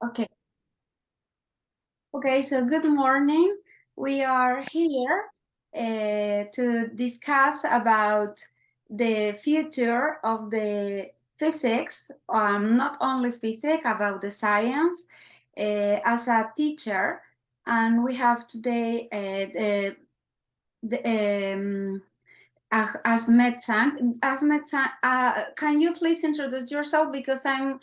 Okay. Okay, so good morning. We are here to discuss about the future of the physics, not only physics, about the science as a teacher. And we have today Ahmed Sang. Ahmed Sang, can you please introduce yourself? Because I'm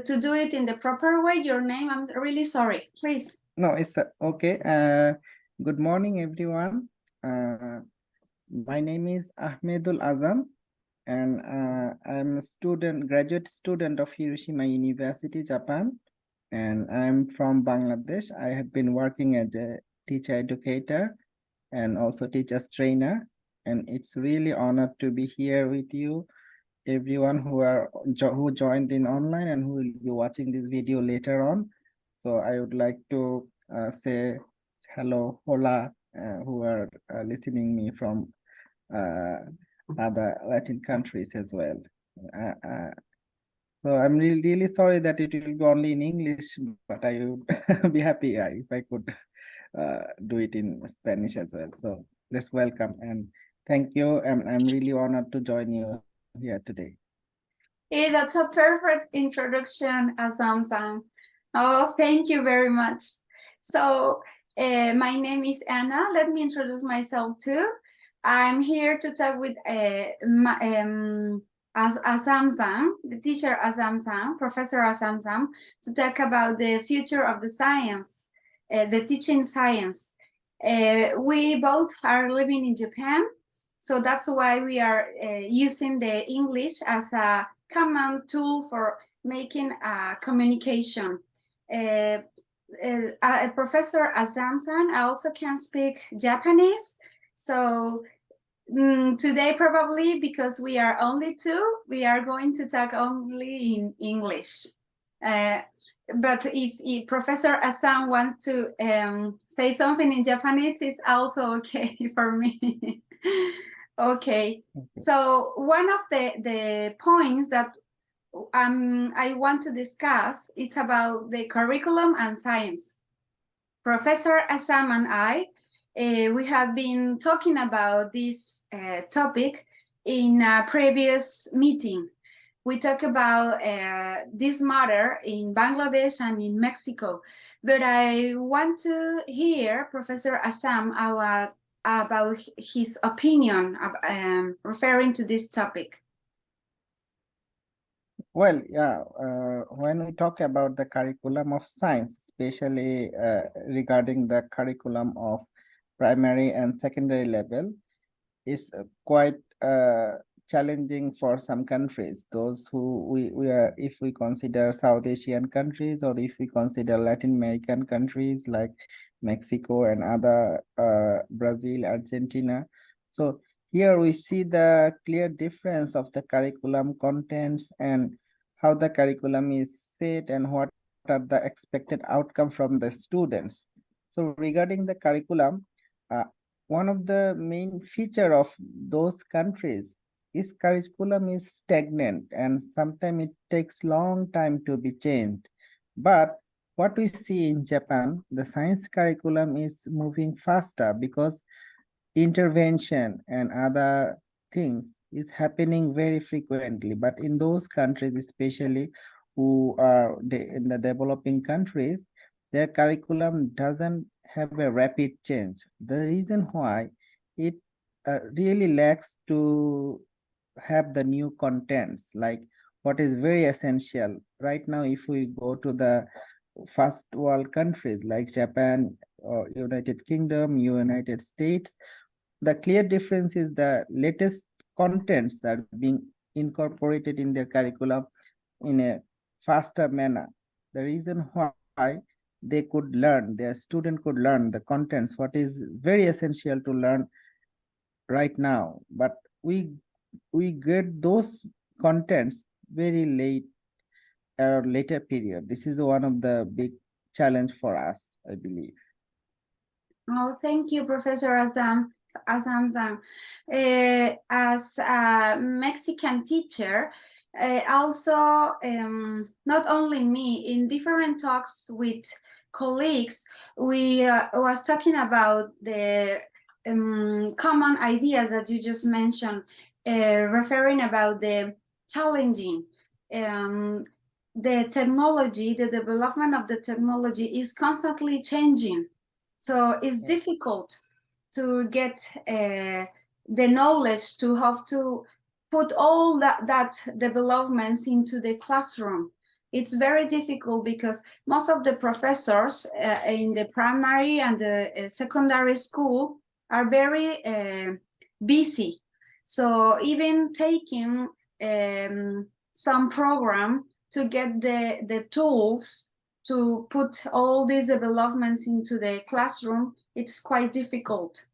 to do it in the proper way, your name, I'm really sorry, please. No, it's okay. Good morning, everyone. My name is Ahmedul Azam, and I'm a graduate student of Hiroshima University, Japan, and I'm from Bangladesh. I have been working as a teacher educator and also teacher's trainer, and it's really honored to be here with you, everyone who joined in online and who will be watching this video later on. So I would like to say hello, hola, who are listening me from other Latin countries as well. So I'm really sorry that it will be only in English, but I would be happy if I could do it in Spanish as well. So let's welcome and thank you. I'm really honored to join you here today. Hey, that's a perfect introduction, Azam-san. Oh, thank you very much. So, my name is Anna. Let me introduce myself too. I'm here to talk with Azam-san, the teacher Azam-san, Professor Azam-san, to talk about the future of the science, the teaching science. We both are living in Japan, so that's why we are using the English as a common tool for making communication. Professor Azam-san also can speak Japanese, so today probably, because we are only two, we are going to talk only in English. But if Professor Azam wants to say something in Japanese, it's also okay for me. Okay, so one of the points that I want to discuss, it's about the curriculum and science. Professor Azam and I, we have been talking about this topic in a previous meeting. We talked about this matter in Bangladesh and in Mexico, but I want to hear Professor Azam about his opinion referring to this topic. Well, yeah, when we talk about the curriculum of science, especially regarding the curriculum of primary and secondary level, is quite challenging for some countries. Those who we are, if we consider South Asian countries, or if we consider Latin American countries like Mexico and other Brazil, Argentina. So here we see the clear difference of the curriculum contents and how the curriculum is set and what are the expected outcome from the students. So regarding the curriculum, one of the main feature of those countries is curriculum is stagnant and sometimes it takes long time to be changed. But what we see in Japan, the science curriculum is moving faster because intervention and other things is happening very frequently. But in those countries, especially who are in the developing countries, their curriculum doesn't have a rapid change. The reason why it really lacks to have the new contents, like what is very essential right now. If we go to the first world countries like Japan or United Kingdom, United States, the clear difference is the latest contents are being incorporated in their curriculum in a faster manner. The reason why they could learn, their student could learn the contents, what is very essential to learn right now. But we get those contents very late or later period. This is one of the big challenge for us, I believe. Oh, thank you, Professor Azam. As a Mexican teacher, Also, not only me, in different talks with colleagues, we was talking about the common ideas that you just mentioned, referring about the challenging. The technology, the development of the technology is constantly changing. So it's difficult to get the knowledge to have to put all that developments into the classroom. It's very difficult because most of the professors in the primary and the secondary school are very busy. So even taking some program to get the tools to put all these developments into the classroom, it's quite difficult.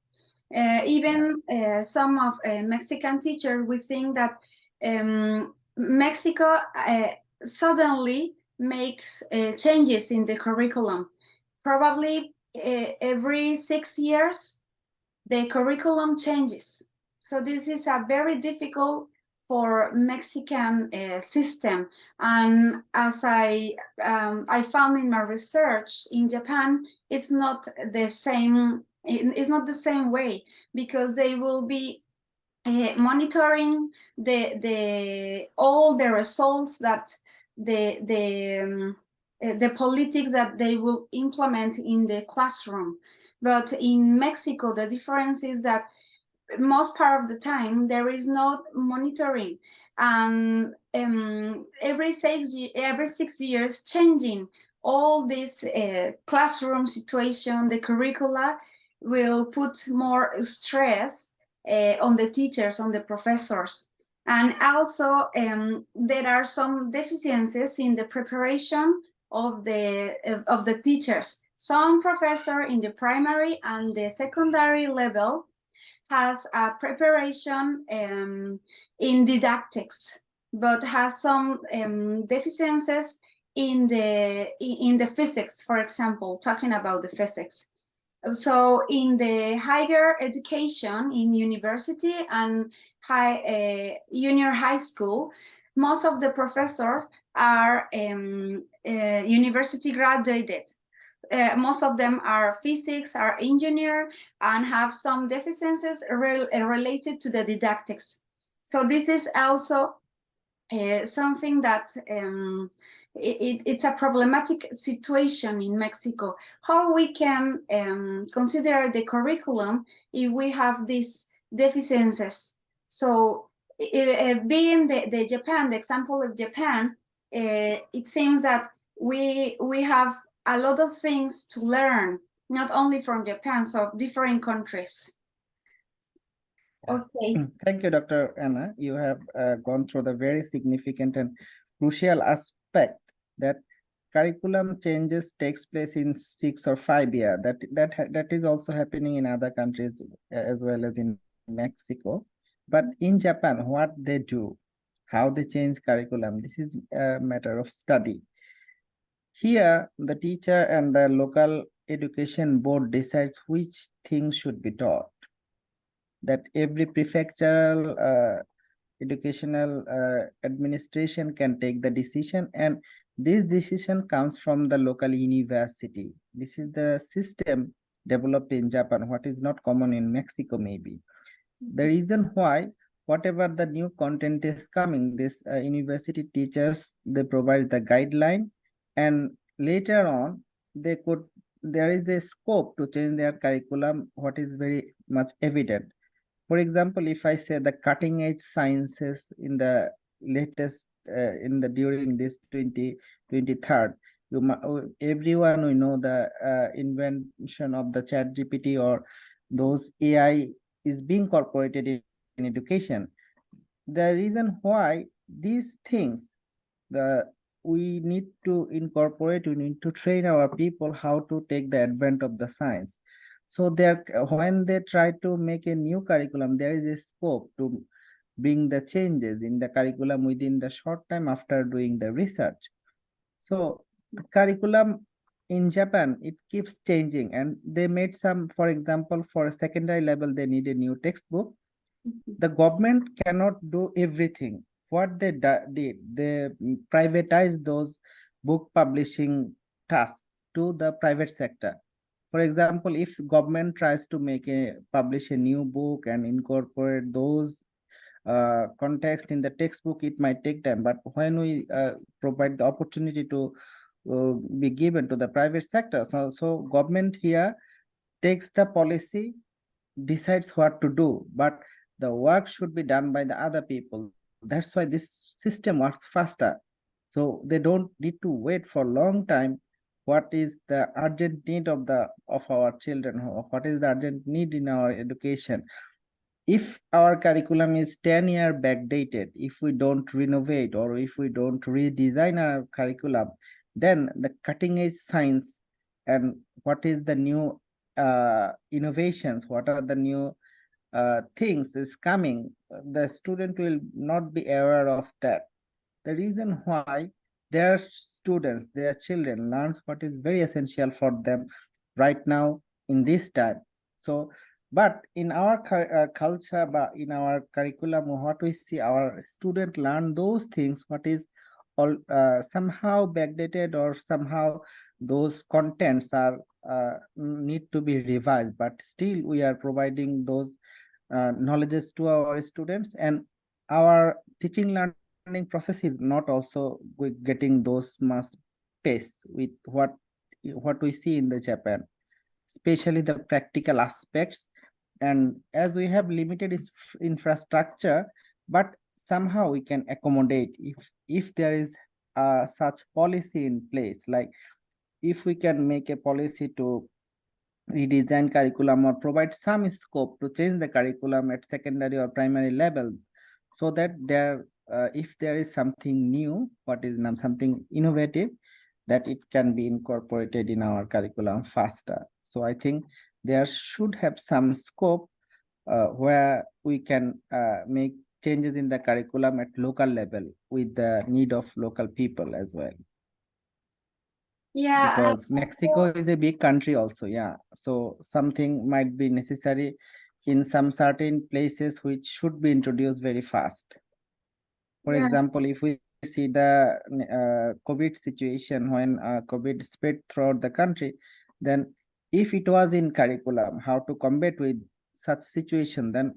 Even some of Mexican teachers, we think that Mexico suddenly makes changes in the curriculum. Probably every 6 years, the curriculum changes. So this is a very difficult for Mexican system. And as I found in my research in Japan, it's not the same. It's not the same way, because they will be monitoring all the results that the politics that they will implement in the classroom. But in Mexico, the difference is that most part of the time there is no monitoring, and every 6 years changing all this classroom situation. The curricula will put more stress on the teachers, on the professors. And also there are some deficiencies in the preparation of the teachers. Some professor in the primary and the secondary level has a preparation in didactics, but has some deficiencies in the physics, for example, talking about the physics. So in the higher education, in university and junior high school, most of the professors are university graduated. Most of them are physics, are engineer, and have some deficiencies related to the didactics. So this is also something that it's a problematic situation in Mexico. How we can consider the curriculum if we have these deficiencies? So being the Japan, the example of Japan, it seems that we have a lot of things to learn, not only from Japan, so different countries. Okay. Thank you, Dr. Anna. You have gone through the very significant and crucial aspect that curriculum changes takes place in 6 or 5 years. That is also happening in other countries as well as in Mexico. But in Japan, what they do, how they change curriculum, this is a matter of study. Here, the teacher and the local education board decides which things should be taught. That every prefectural educational administration can take the decision, and this decision comes from the local university. This is the system developed in Japan, what is not common in Mexico maybe. The reason why, whatever the new content is coming, this university teachers, they provide the guideline, and later on there is a scope to change their curriculum, what is very much evident. For example, if I say the cutting edge sciences in the latest during this 2023, everyone we know the invention of the ChatGPT or those AI is being incorporated in education. The reason why these things we need to incorporate, we need to train our people how to take the advent of the science. So when they try to make a new curriculum, there is a scope to bring the changes in the curriculum within the short time after doing the research. So the curriculum in Japan, it keeps changing, and they made some, for example, for a secondary level, they need a new textbook. The government cannot do everything. what they did, they privatized those book publishing tasks to the private sector. For example, if government tries to publish a new book and incorporate those context in the textbook, it might take time. But when we provide the opportunity to be given to the private sector, so government here takes the policy, decides what to do, but the work should be done by the other people. That's why this system works faster. So they don't need to wait for a long time. What is the urgent need of our children? What is the urgent need in our education? If our curriculum is 10-year backdated, if we don't renovate or if we don't redesign our curriculum, then the cutting edge science and what is the new innovations, what are the new things is coming, the student will not be aware of that. The reason why their students, their children learns what is very essential for them right now in this time. So, but in our culture, but in our curriculum, what we see, our student learn those things, what is all somehow backdated or somehow those contents are need to be revised, but still we are providing those knowledges to our students, and our teaching learning process is not also getting those much pace with what we see in the Japan, especially the practical aspects. And as we have limited infrastructure, but somehow we can accommodate if there is such policy in place, like if we can make a policy to redesign curriculum or provide some scope to change the curriculum at secondary or primary level, so that there if there is something new, something innovative, that it can be incorporated in our curriculum faster. So I think there should have some scope where we can make changes in the curriculum at local level with the need of local people as well. Yeah, Because Mexico is a big country also, yeah. So something might be necessary in some certain places which should be introduced very fast. For yeah. example, if we see the COVID situation, when COVID spread throughout the country, then if it was in curriculum, how to combat with such situation, then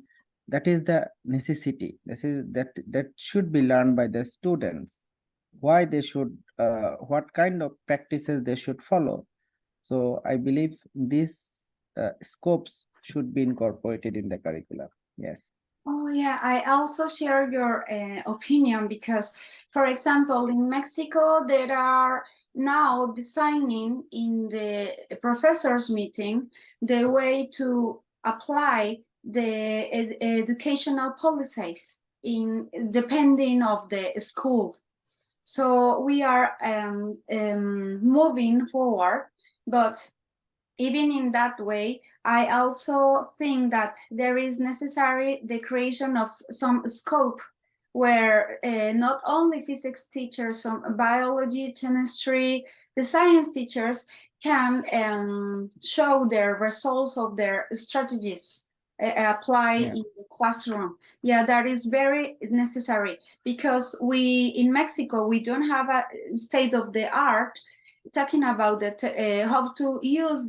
that is the necessity. That should be learned by the students, why they should, what kind of practices they should follow. So I believe these scopes should be incorporated in the curriculum. Yes. Oh yeah, I also share your opinion because, for example, in Mexico, there are now designing in the professors meeting the way to apply the educational policies in depending of the school. So we are moving forward, but even in that way, I also think that there is necessary the creation of some scope where not only physics teachers, some biology, chemistry, the science teachers can show their results of their strategies apply Yeah. in the classroom. Yeah, that is very necessary because in Mexico, we don't have a state of the art talking about how to use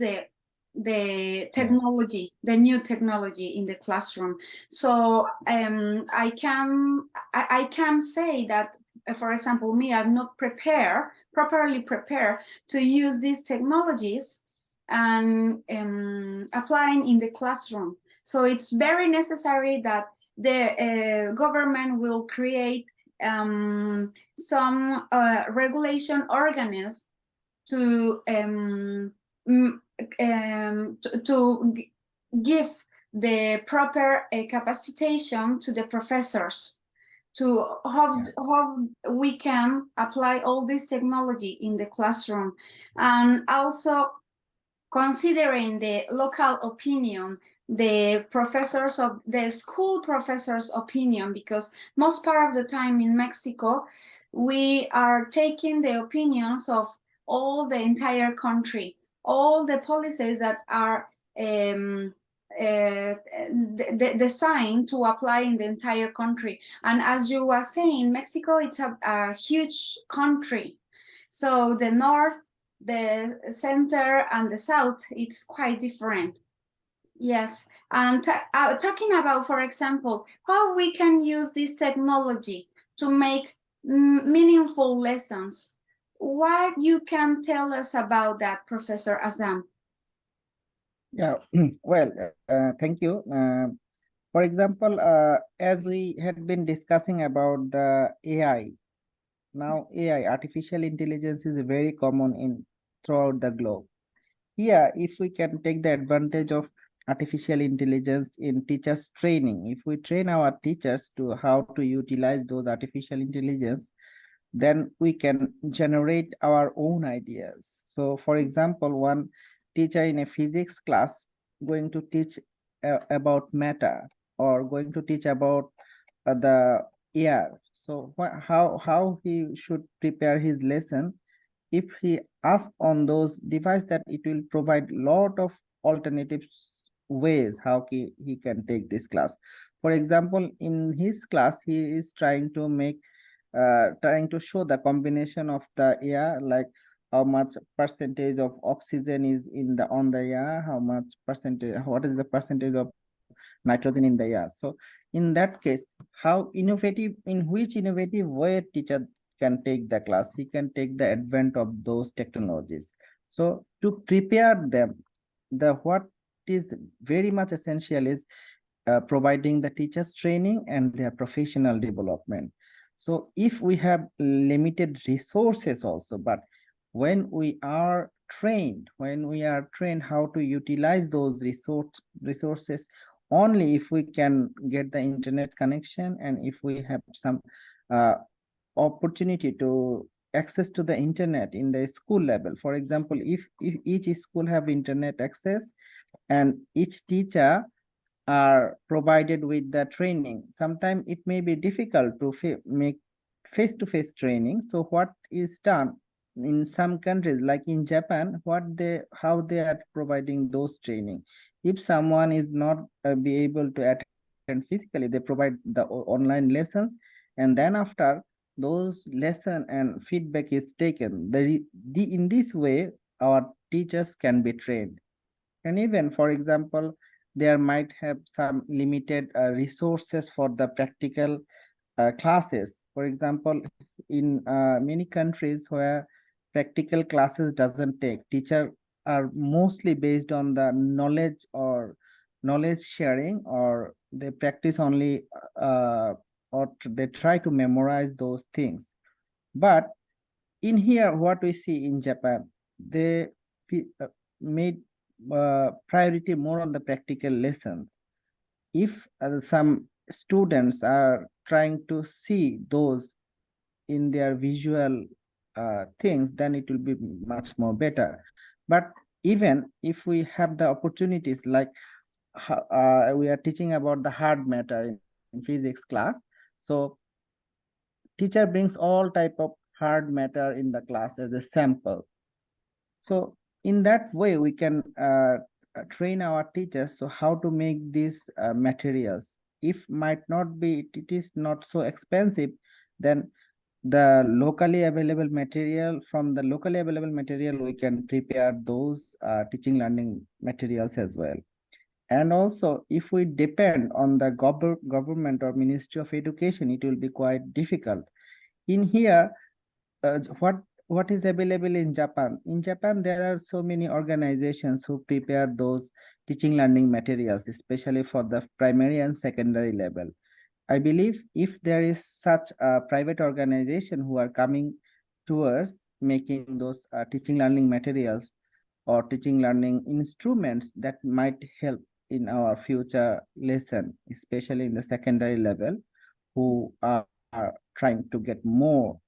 the technology, the new technology in the classroom. So I can say that, for example, me, I'm not properly prepared to use these technologies and applying in the classroom. So it's very necessary that the government will create some regulation organism to give the proper capacitation to the professors to how we can apply all this technology in the classroom, and also considering the local opinion, the professors of the school professors' opinion, because most part of the time in Mexico, we are taking the opinions of all the entire country, all the policies that are design to apply in the entire country. And as you were saying, Mexico, it's a huge country. So the north, the center, and the south, it's quite different. Yes, and talking about, for example, how we can use this technology to make meaningful lessons. What you can tell us about that, Professor Azam? Yeah, well, thank you. For example, as we had been discussing about the AI, now AI, artificial intelligence, is very common in throughout the globe. Here, if we can take the advantage of artificial intelligence in teachers training, if we train our teachers to how to utilize those artificial intelligence, then we can generate our own ideas. So for example, one teacher in a physics class going to teach about matter, or going to teach about the air. So how he should prepare his lesson, if he asks on those devices, that it will provide lot of alternative ways how he can take this class. For example, in his class, he is trying to show the combination of the air, like how much percentage of oxygen is in the on the air, how much percentage, what is the percentage of nitrogen in the air. So in that case, how innovative, in which innovative way teacher can take the class, he can take the advent of those technologies. So to prepare them, the what is very much essential is providing the teachers training and their professional development. So if we have limited resources also, but when we are trained how to utilize those resources, only if we can get the internet connection, and if we have some opportunity to access to the internet in the school level. For example, if each school have internet access and each teacher are provided with the training, sometimes it may be difficult to make face-to-face training. So what is done in some countries, like in Japan, how they are providing those training, if someone is not be able to attend physically, they provide the online lessons, and then after those lesson and feedback is taken, in this way our teachers can be trained. And even, for example, there might have some limited resources for the practical classes. For example, in many countries where practical classes doesn't take, teacher are mostly based on the knowledge or knowledge sharing, or they practice only or they try to memorize those things. But in here, what we see in Japan, they made priority more on the practical lessons. If some students are trying to see those in their visual things, then it will be much more better. But even if we have the opportunities, like we are teaching about the hard matter in physics class, so teacher brings all type of hard matter in the class as a sample. So in that way, we can train our teachers so how to make these materials. If might not be, it is not so expensive, then the locally available material, from the locally available material, we can prepare those teaching learning materials as well. And also, if we depend on the government or Ministry of Education, it will be quite difficult. In here, what is available in Japan? In Japan, there are so many organizations who prepare those teaching learning materials, especially for the primary and secondary level. I believe if there is such a private organization who are coming towards making those teaching learning materials or teaching learning instruments, that might help in our future lesson, especially in the secondary level, who are trying to get more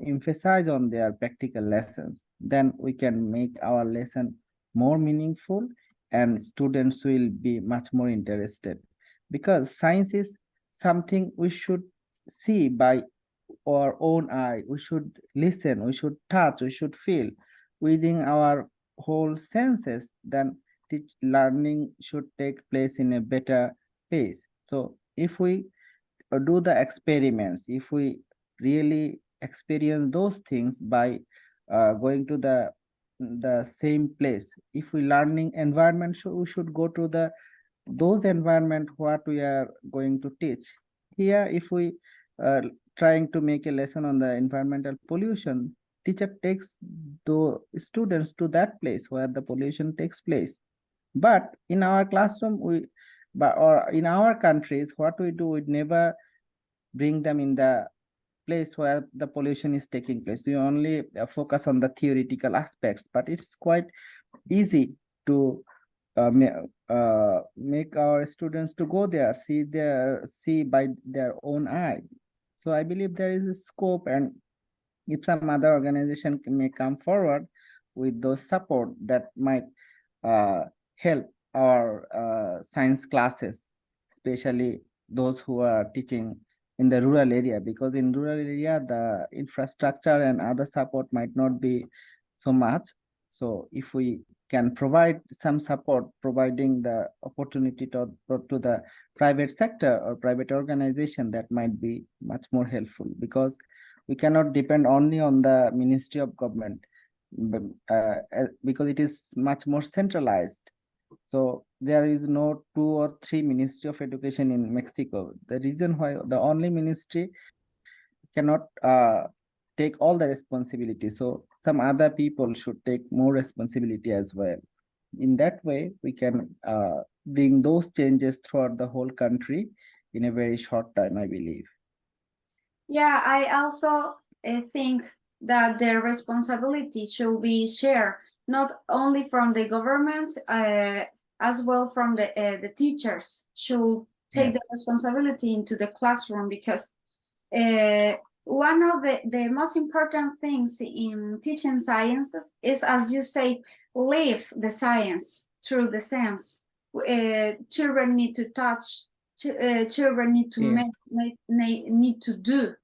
emphasis on their practical lessons. Then we can make our lesson more meaningful, and students will be much more interested, because science is something we should see by our own eye. We should listen, we should touch, we should feel within our whole senses. Then learning should take place in a better pace. So if we do the experiments, if we really experience those things by going to the same place, if we learning environment, we should go to those environment what we are going to teach. Here, if we trying to make a lesson on the environmental pollution, teacher takes the students to that place where the pollution takes place. But in our classroom, or in our countries, what we do, we never bring them in the place where the pollution is taking place. We only focus on the theoretical aspects, but it's quite easy to make our students to go there, see by their own eye. So I believe there is a scope, and if some other organization may come forward with those support, that might help our science classes, especially those who are teaching in the rural area, because in rural area the infrastructure and other support might not be so much. So if we can provide some support, providing the opportunity to the private sector or private organization, that might be much more helpful, because we cannot depend only on the Ministry of Government, because it is much more centralized. So there is no 2 or 3 Ministry of Education in Mexico. The reason why the only ministry cannot take all the responsibility, so some other people should take more responsibility as well. In that way, we can bring those changes throughout the whole country in a very short time, I believe. Yeah, I also think that the responsibility should be shared, not only from the governments, as well from the teachers should take Yes. the responsibility into the classroom, because one of the most important things in teaching sciences is, as you say, live the science through the sense. Children need to touch, children need to Yeah. need to do.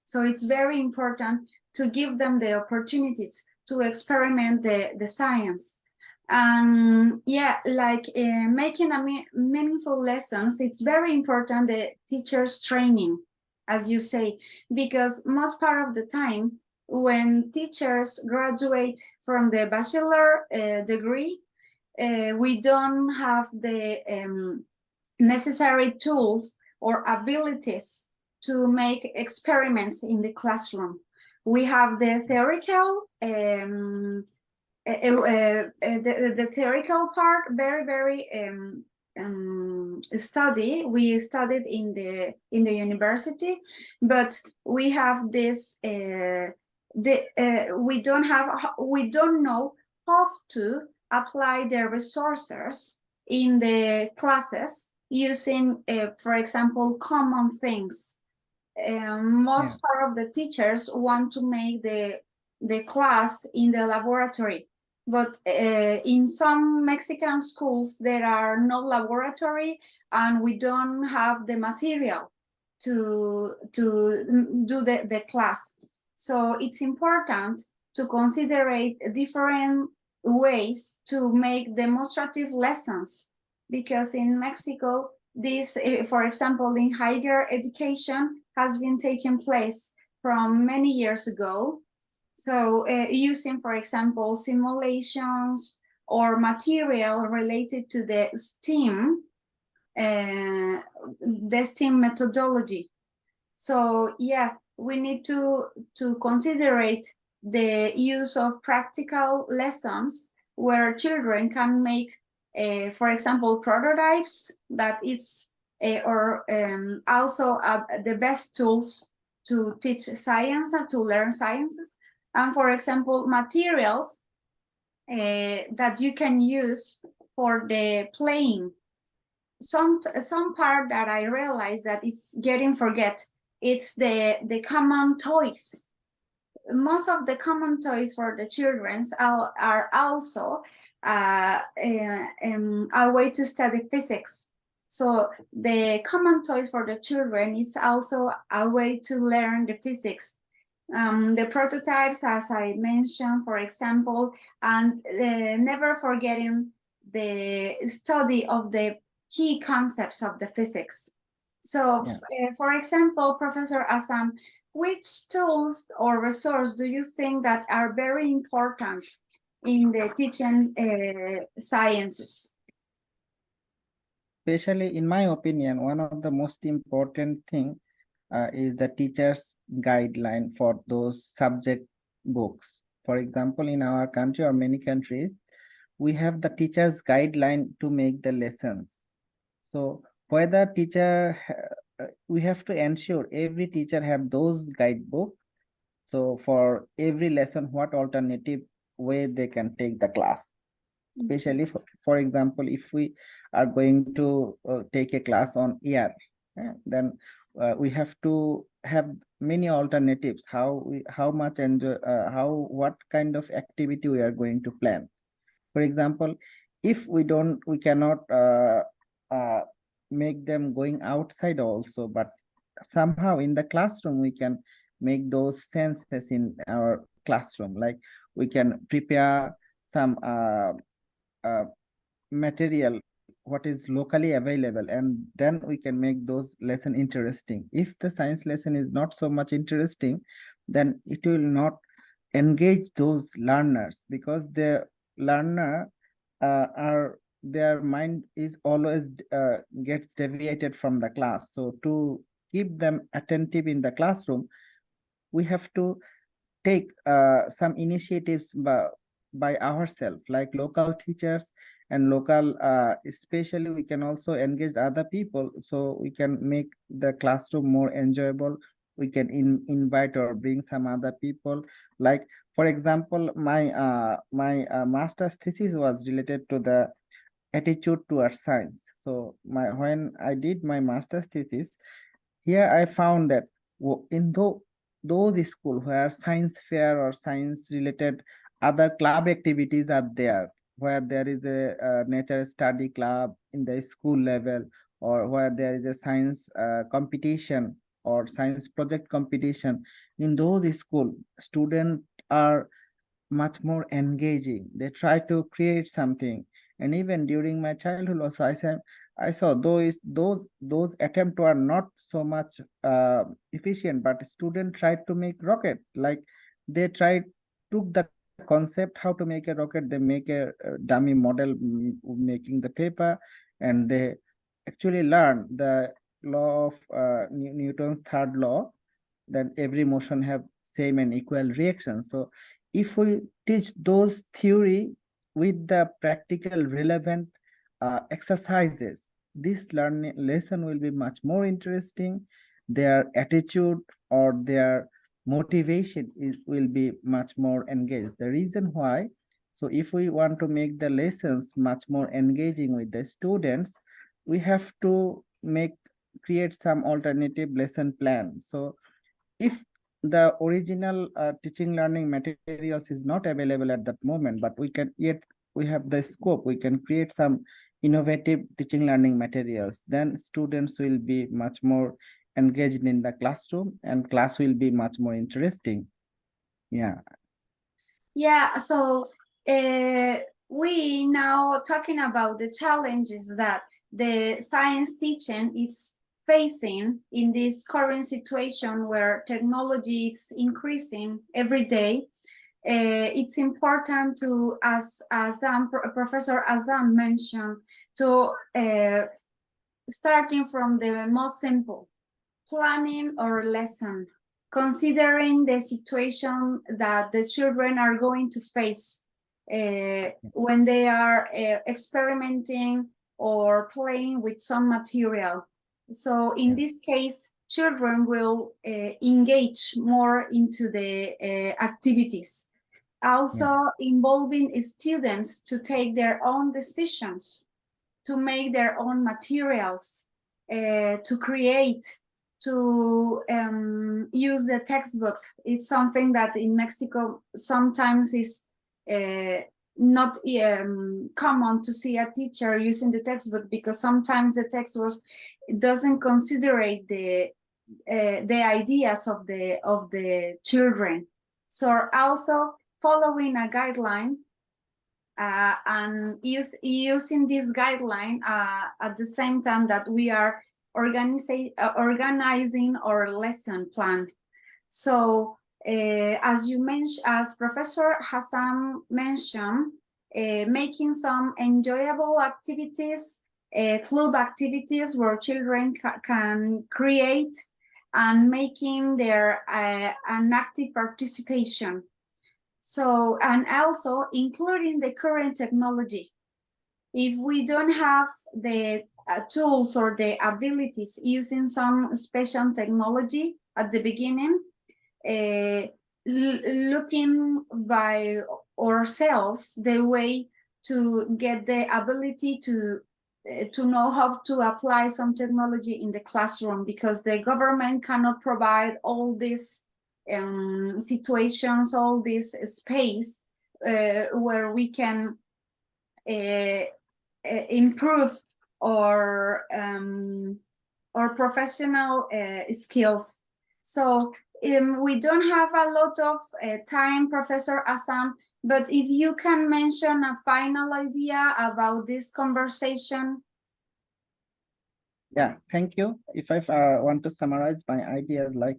So it's very important to give them the opportunities to experiment the science. Yeah, like making a meaningful lessons, it's very important, the teachers training, as you say, because most part of the time when teachers graduate from the bachelor degree, we don't have the necessary tools or abilities to make experiments in the classroom. We have the theoretical the theoretical part, very study. We studied in the university, but we have this we don't know how to apply the resources in the classes using, for example, common things. Most part of the teachers want to make the class in the laboratory, but in some Mexican schools there are no laboratory, and we don't have the material to do the class. So it's important to consider different ways to make demonstrative lessons, because in Mexico this, for example, in higher education has been taking place from many years ago. So using, for example, simulations or material related to the STEAM methodology. So yeah, we need to consider the use of practical lessons where children can make, for example, prototypes that is or also the best tools to teach science and to learn sciences, and for example materials that you can use for the playing. Some part that I realize that it's getting forget, it's the common toys. Most of the common toys for the children are also a way to study physics. So the common toys for the children is also a way to learn the physics. The prototypes, as I mentioned, for example, and never forgetting the study of the key concepts of the physics. So, for example, Professor Assam, which tools or resources do you think that are very important in the teaching sciences? Especially in my opinion, one of the most important thing is the teacher's guideline for those subject books. For example, in our country or many countries, we have the teacher's guideline to make the lessons. So whether teacher, we have to ensure every teacher have those guidebook. So for every lesson, what alternative way they can take the class. Especially for example, if we are going to take a class on air, then we have to have many alternatives, how much enjoy, what kind of activity we are going to plan. For example, if we cannot make them going outside also, but somehow in the classroom we can make those senses in our classroom, like we can prepare some material what is locally available, and then we can make those lesson interesting. If the science lesson is not so much interesting, then it will not engage those learners, because the learner their mind is always gets deviated from the class. So to keep them attentive in the classroom, we have to take some initiatives by ourselves, like local teachers and local, especially we can also engage other people, so we can make the classroom more enjoyable. We can invite or bring some other people. Like for example, my master's thesis was related to the attitude towards science. So when I did my master's thesis, here I found that in those schools where science fair or science related other club activities are there, where there is a nature study club in the school level, or where there is a science competition or science project competition, in those schools, students are much more engaging. They try to create something. And even during my childhood also, I saw those attempts were not so much efficient, but students tried to make rocket. Like they took the concept how to make a rocket, they make a dummy model, making the paper, and they actually learn the law of Newton's third law, that every motion have same and equal reaction. So if we teach those theory with the practical relevant exercises, this learning lesson will be much more interesting. Their attitude or their motivation will be much more engaged. The reason why, so if we want to make the lessons much more engaging with the students, we have to create some alternative lesson plan. So if the original teaching learning materials is not available at that moment, but we have the scope, we can create some innovative teaching learning materials, then students will be much more engaged in the classroom and class will be much more interesting. Yeah, so we now talking about the challenges that the science teaching is facing in this current situation where technology is increasing every day. It's important to, as Professor Azam mentioned, to starting from the most simple, planning our lesson, considering the situation that the children are going to face when they are experimenting or playing with some material. So in this case, children will engage more into the activities. Also involving students to take their own decisions, to make their own materials, to create, to use the textbooks. It's something that in Mexico sometimes is not common to see a teacher using the textbook, because sometimes the textbook doesn't consider the ideas of the children. So also following a guideline and using this guideline at the same time that we are organizing our lesson plan. So as you mentioned, as Professor Hassan mentioned, making some enjoyable activities, club activities where children can create, and making their an active participation. So, and also including the current technology. If we don't have the tools or the abilities using some special technology at the beginning, looking by ourselves the way to get the ability to know how to apply some technology in the classroom, because the government cannot provide all these situations, all this space where we can improve our professional skills. So we don't have a lot of time, Professor Assam, but if you can mention a final idea about this conversation. Yeah, thank you. If I want to summarize my ideas, like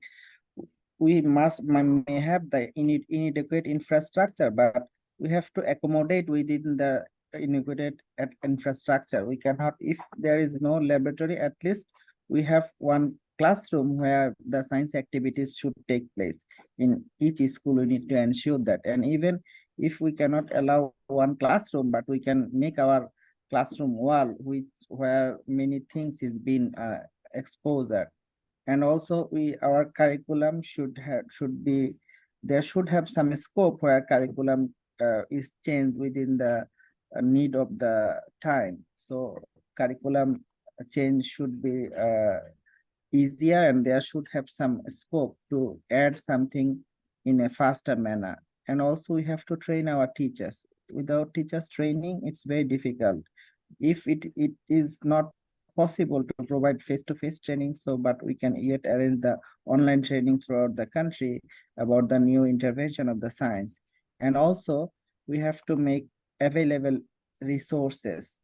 we may have the inadequate infrastructure, but we have to accommodate within the inadequate infrastructure. We cannot, if there is no laboratory, at least we have one classroom where the science activities should take place. In each school, we need to ensure that. And even if we cannot allow one classroom, but we can make our classroom wall where many things is being exposed. And also our curriculum should be, there should have some scope where curriculum is changed within the need of the time. So curriculum change should be easier, and there should have some scope to add something in a faster manner. And also we have to train our teachers. Without teachers training, it's very difficult. If it is not possible to provide face-to-face training, so but we can yet arrange the online training throughout the country about the new intervention of the science. And also we have to make available resources.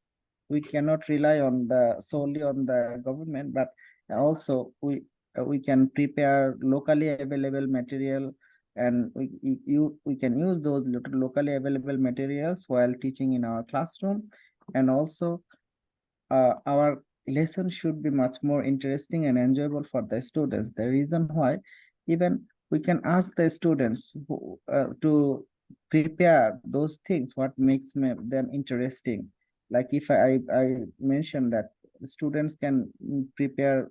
We cannot rely on solely on the government, but also we can prepare locally available material, and we can use those locally available materials while teaching in our classroom. And also our lesson should be much more interesting and enjoyable for the students. The reason why, even we can ask the students to prepare those things what makes them interesting. Like if I mentioned that students can prepare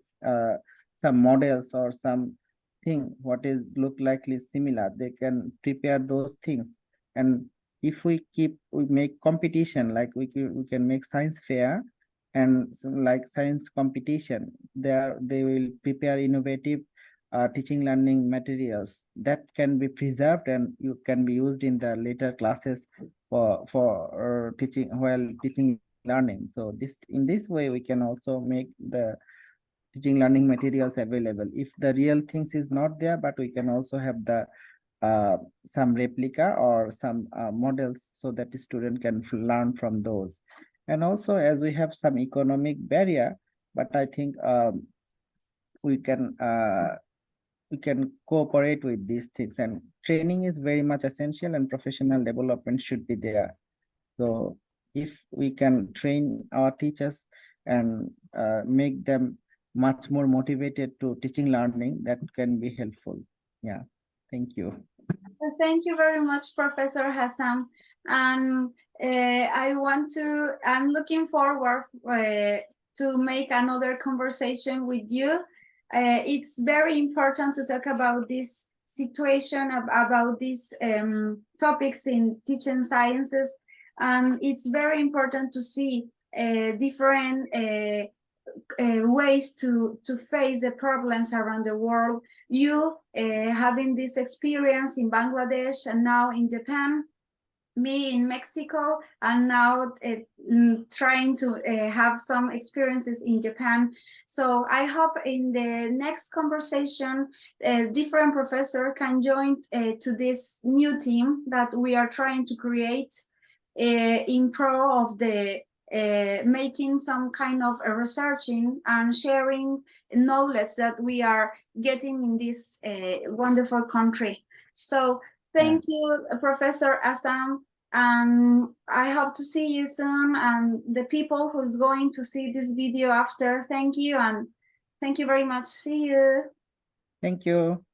some models or some thing what is look likely similar, they can prepare those things. And if we make competition, like we can make science fair and like science competition, there they will prepare innovative teaching learning materials that can be preserved and you can be used in the later classes for teaching while teaching learning. So in this way we can also make the teaching learning materials available. If the real things is not there, but we can also have the some replica or some models so that the student can learn from those. And also, as we have some economic barrier, but I think we can cooperate with these things, and training is very much essential and professional development should be there. So if we can train our teachers and make them much more motivated to teaching learning, that can be helpful. Yeah, thank you. Thank you very much, Professor Hassan. And I'm looking forward to make another conversation with you. It's very important to talk about this situation, about these topics in teaching sciences. And it's very important to see different ways to face the problems around the world. You having this experience in Bangladesh and now in Japan, me in Mexico, and now trying to have some experiences in Japan. So I hope in the next conversation, different professor can join to this new team that we are trying to create. in pro of the making some kind of researching and sharing knowledge that we are getting in this wonderful country. So thank you, Professor Assam, and I hope to see you soon, and the people who's going to see this video after, thank you, and thank you very much. See you. Thank you.